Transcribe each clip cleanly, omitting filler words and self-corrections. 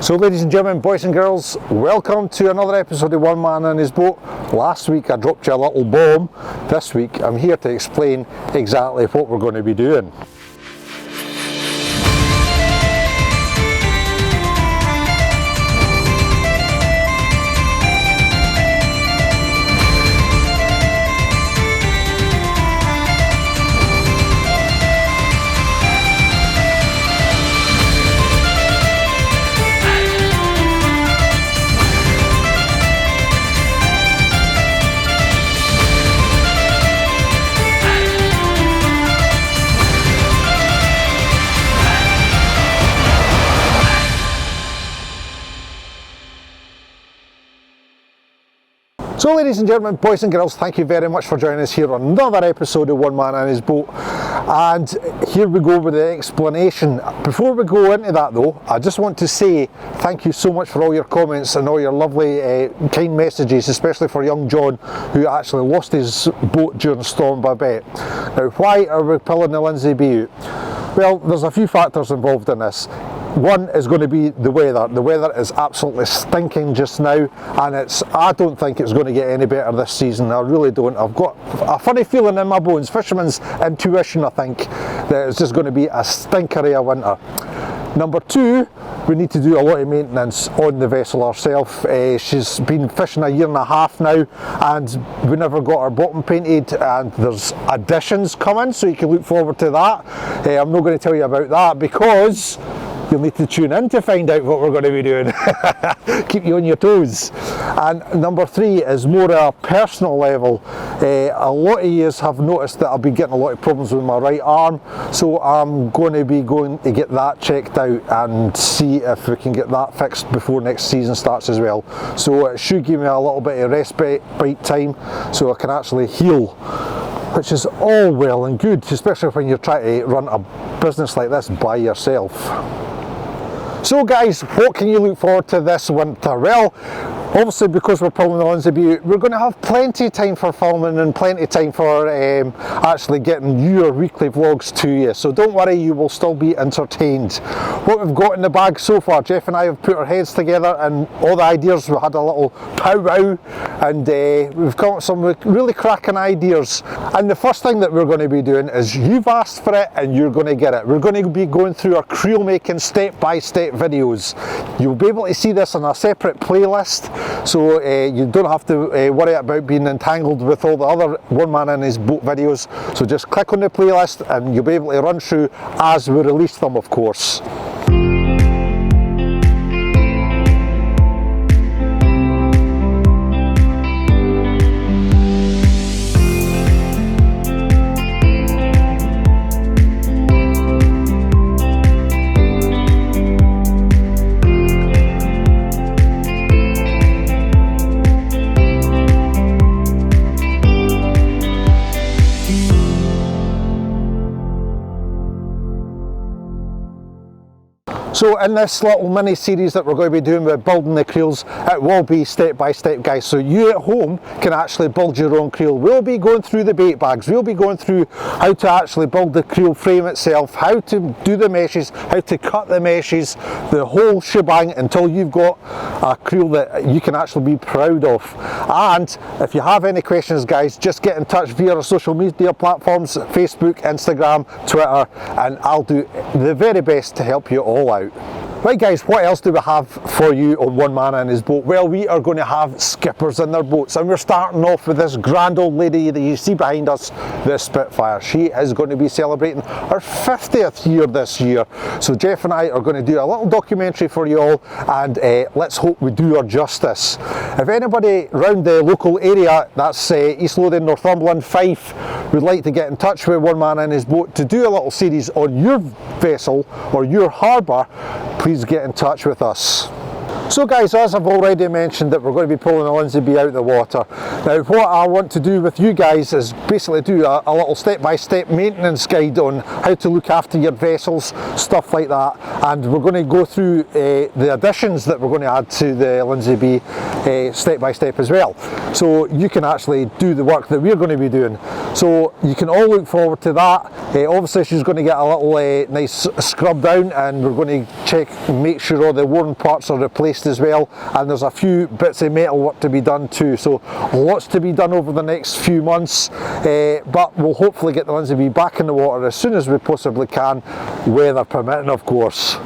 So ladies and gentlemen, boys and girls, welcome to another episode of One Man and His Boat. Last week I dropped you a little bomb. This week I'm here to explain exactly what we're going to be doing. So ladies and gentlemen, boys and girls, thank you very much for joining us here on another episode of One Man and His Boat. And here we go with the explanation. Before we go into that though, I just want to say thank you so much for all your comments and all your lovely kind messages, especially for young John, who actually lost his boat during Storm Babette. Now, why are we pulling the Lynsey B out? Well, there's a few factors involved in this. One is going to be the weather. The weather is absolutely stinking just now, and I don't think it's going to get any better this season. I really don't. I've got a funny feeling in my bones, fisherman's intuition, I think, that it's just going to be a stinkery of winter. Number two, we need to do a lot of maintenance on the vessel herself. She's been fishing a year and a half now, and we never got her bottom painted, and there's additions coming, so you can look forward to that. I'm not going to tell you about that because you'll need to tune in to find out what we're going to be doing. Keep you on your toes. And number three is more at a personal level. A lot of you have noticed that I've been getting a lot of problems with my right arm, so I'm going to get that checked out and see if we can get that fixed before next season starts as well. So it should give me a little bit of respite time so I can actually heal, which is all well and good, especially when you're trying to run a business like this by yourself. So guys, what can you look forward to this winter? Well, obviously because we're pulling the Lynsey B, we're going to have plenty of time for filming and plenty of time for actually getting your weekly vlogs to you. So don't worry, you will still be entertained. What we've got in the bag so far, Jeff and I have put our heads together and all the ideas, we had a little powwow, and we've come up with some really cracking ideas. And the first thing that we're going to be doing is, you've asked for it and you're going to get it. We're going to be going through our creel making step-by-step videos. You'll be able to see this on a separate playlist, so you don't have to worry about being entangled with all the other One Man and His Boat videos. So just click on the playlist and you'll be able to run through as we release them, of course. So in this little mini series that we're going to be doing with building the creels, it will be step by step, guys, so you at home can actually build your own creel. We'll be going through the bait bags, we'll be going through how to actually build the creel frame itself, how to do the meshes, how to cut the meshes, the whole shebang, until you've got a creel that you can actually be proud of. And if you have any questions, guys, just get in touch via our social media platforms, Facebook, Instagram, Twitter, and I'll do the very best to help you all out. Right guys, what else do we have for you on One Man and His Boat? Well, we are going to have skippers in their boats, and we're starting off with this grand old lady that you see behind us, the Spitfire. She is going to be celebrating her 50th year this year. So Jeff and I are going to do a little documentary for you all, and let's hope we do her justice. If anybody around the local area, that's East Lothian, Northumberland, Fife, would like to get in touch with One Man and His Boat to do a little series on your vessel or your harbour, please get in touch with us. So guys, as I've already mentioned, that we're going to be pulling the Lynsey B out of the water. Now what I want to do with you guys is basically do a little step-by-step maintenance guide on how to look after your vessels, stuff like that, and we're going to go through the additions that we're going to add to the Lynsey B step by step as well. So you can actually do the work that we're going to be doing. So you can all look forward to that. Obviously she's going to get a little nice scrub down, and we're going to check and make sure all the worn parts are replaced as well, and there's a few bits of metal work to be done too, so lots to be done over the next few months, but we'll hopefully get the Lynsey B back in the water as soon as we possibly can, weather permitting of course.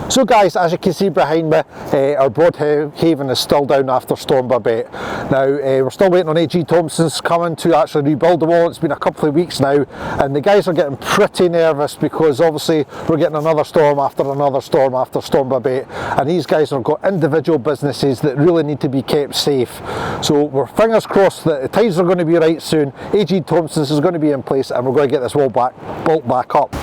So guys, as you can see behind me, our Broadhaven is still down after Storm Babette. Now we're still waiting on A.G. Thompson's coming to actually rebuild the wall. It's been a couple of weeks now, and the guys are getting pretty nervous because obviously we're getting another storm after another storm after Storm Babette, and these guys have got individual businesses that really need to be kept safe. So we're fingers crossed that the tides are going to be right soon, A.G. Thompson's is going to be in place, and we're going to get this wall built back up.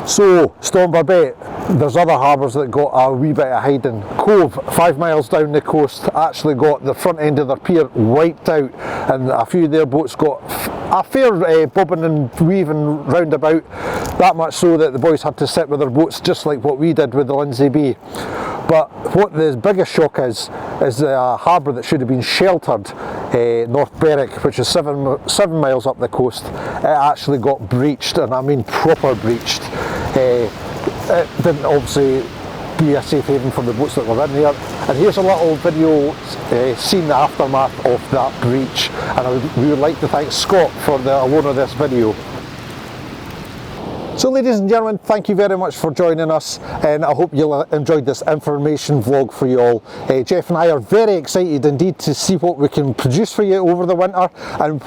So, Storm Babette, there's other harbours that got a wee bit of hiding. Cove, 5 miles down the coast, actually got the front end of their pier wiped out, and a few of their boats got a fair bobbing and weaving roundabout, that much so that the boys had to sit with their boats just like what we did with the Lynsey B. But what the biggest shock is a harbour that should have been sheltered, North Berwick, which is 7 miles up the coast. It actually got breached, and I mean proper breached. It didn't obviously be a safe haven for the boats that were in there. And here's a little video seeing the aftermath of that breach, and we would like to thank Scott for the award of this video. So ladies and gentlemen, thank you very much for joining us, and I hope you enjoyed this information vlog for you all. Jeff and I are very excited indeed to see what we can produce for you over the winter, and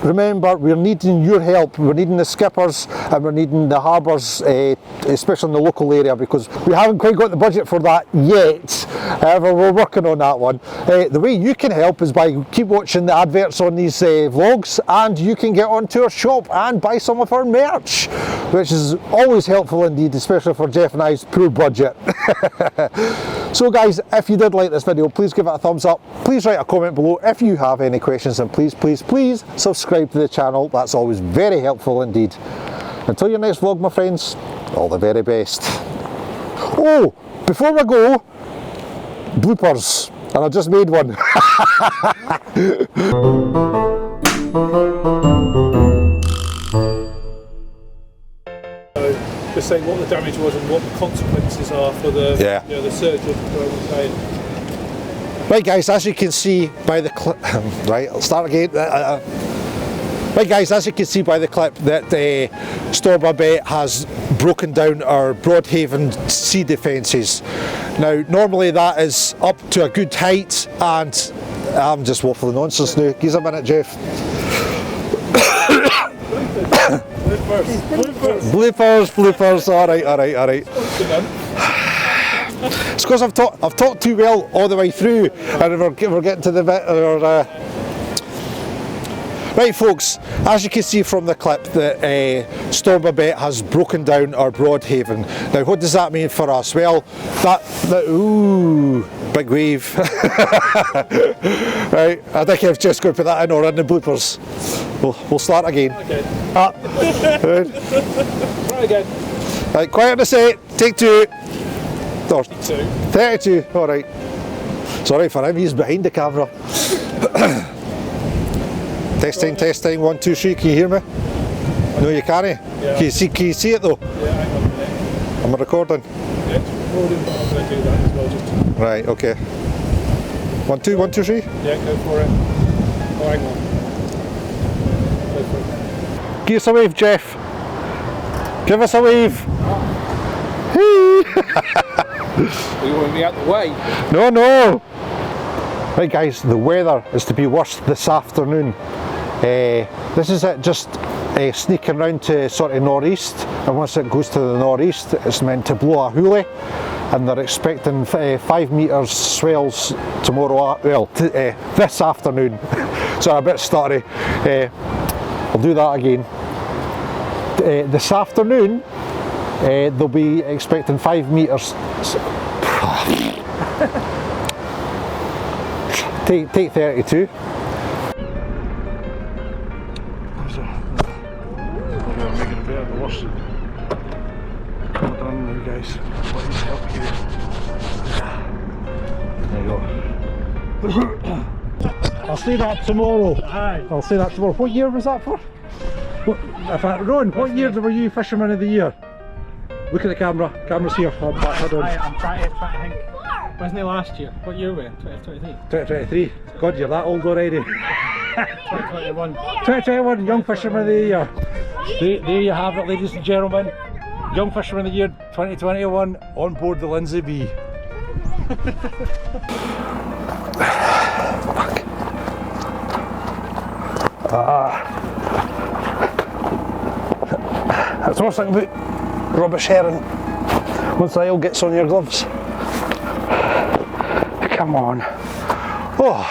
remember, we're needing your help. We're needing the skippers, and we're needing the harbours, especially in the local area, because we haven't quite got the budget for that yet. However, we're working on that one. The way you can help is by keep watching the adverts on these vlogs, and you can get onto our shop and buy some of our merch, which is always helpful indeed, especially for Jeff and I's poor budget. So guys, if you did like this video, please give it a thumbs up. Please write a comment below if you have any questions, and please subscribe to the channel. That's always very helpful indeed. Until your next vlog, my friends, all the very best. Oh, before we go, bloopers, and I just made one. Just saying what the damage was and what the consequences are for the, the surgeon. Right guys, as you can see by the clip, right, I'll start again. Right guys, as you can see by the clip, that Storm Babette has broken down our Broadhaven sea defences. Now normally that is up to a good height, and I'm just waffling nonsense now. Give us a minute, Jeff. Bloopers, alright. It's because I've talked too well all the way through, and we're getting to the bit. Right folks, as you can see from the clip, that Storm Babette has broken down our Broadhaven. Now what does that mean for us? Well, ooh, big wave. Right, I think I've just got to put that in, or in the bloopers. We'll start again. Okay. Try again. Right, quiet on the set, take 2. 32, alright. Sorry for him, he's behind the camera. Testing, 1, 2, 3, can you hear me? No, you can't. Yeah. Can you see it though? Yeah, hang on a minute. Am I recording? Yeah, it's recording, but I'm going to do that as well. Just... Right, okay. 1, 2, 1, 2, 3? Yeah, go for it. Oh, hang on. Go for it. Give us a wave, Jeff. Give us a wave. You want me out the way? No, no. Right guys, the weather is to be worse this afternoon. This is it, just sneaking round to sort of northeast, and once it goes to the northeast it's meant to blow a hoolie, and they're expecting 5 metres swells tomorrow, this afternoon. So a bit stuttery. I'll do that again. This afternoon they'll be expecting 5 metres. Take 32. We're making a bit of a worse. Come on now guys, please help you. There you go. I'll say that tomorrow. Aye. I'll say that tomorrow. What year was that for? Ron, what year were you Fisherman of the Year? Look at the camera. Camera's here. I'm trying to think. Wasn't it last year? What year were we in? 2023? 2023. God, you're that old already. 2021. 2021, Young Fisherman of the Year. There you have it, ladies and gentlemen. Young Fisherman of the Year 2021 on board the Lynsey B. That's one thing about rubbish herring. Once the oil gets on your gloves. Come on. Oh,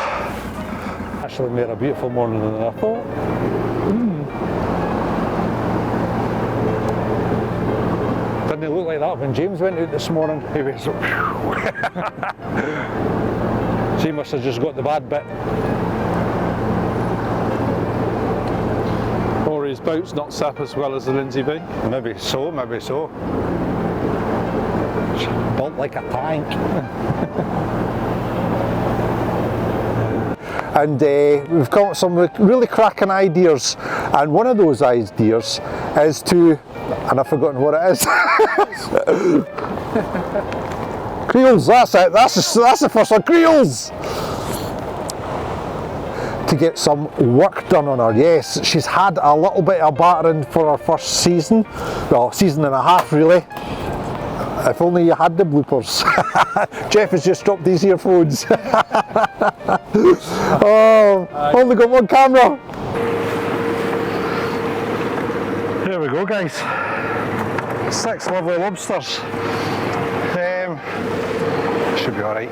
actually made a beautiful morning than I thought. Didn't it look like that when James went out this morning? He went so. She must have just got the bad bit. Or his boat's not sap as well as the Lynsey B. Maybe so, maybe so. Built like a tank. And we've come up with some really cracking ideas, and one of those ideas is to, and I've forgotten what it is. Creels, that's it, that's the first one, creels! To get some work done on her. Yes, she's had a little bit of battering for her first season, well, season and a half really. If only you had the bloopers. Jeff has just dropped his earphones. Oh, only got one camera. There we go guys. 6 lovely lobsters. Should be alright.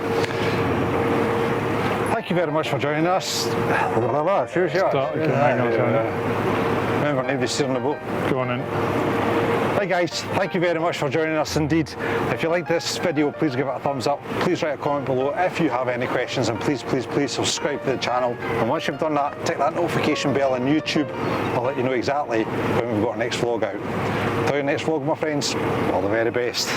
Thank you very much for joining us. Remember, nobody's steering the boat. Go on in. Right guys, thank you very much for joining us indeed. If you like this video, please give it a thumbs up. Please write a comment below if you have any questions, and please subscribe to the channel. And once you've done that, tick that notification bell on YouTube. I'll let you know exactly when we've got our next vlog out. Till your next vlog, my friends, all the very best.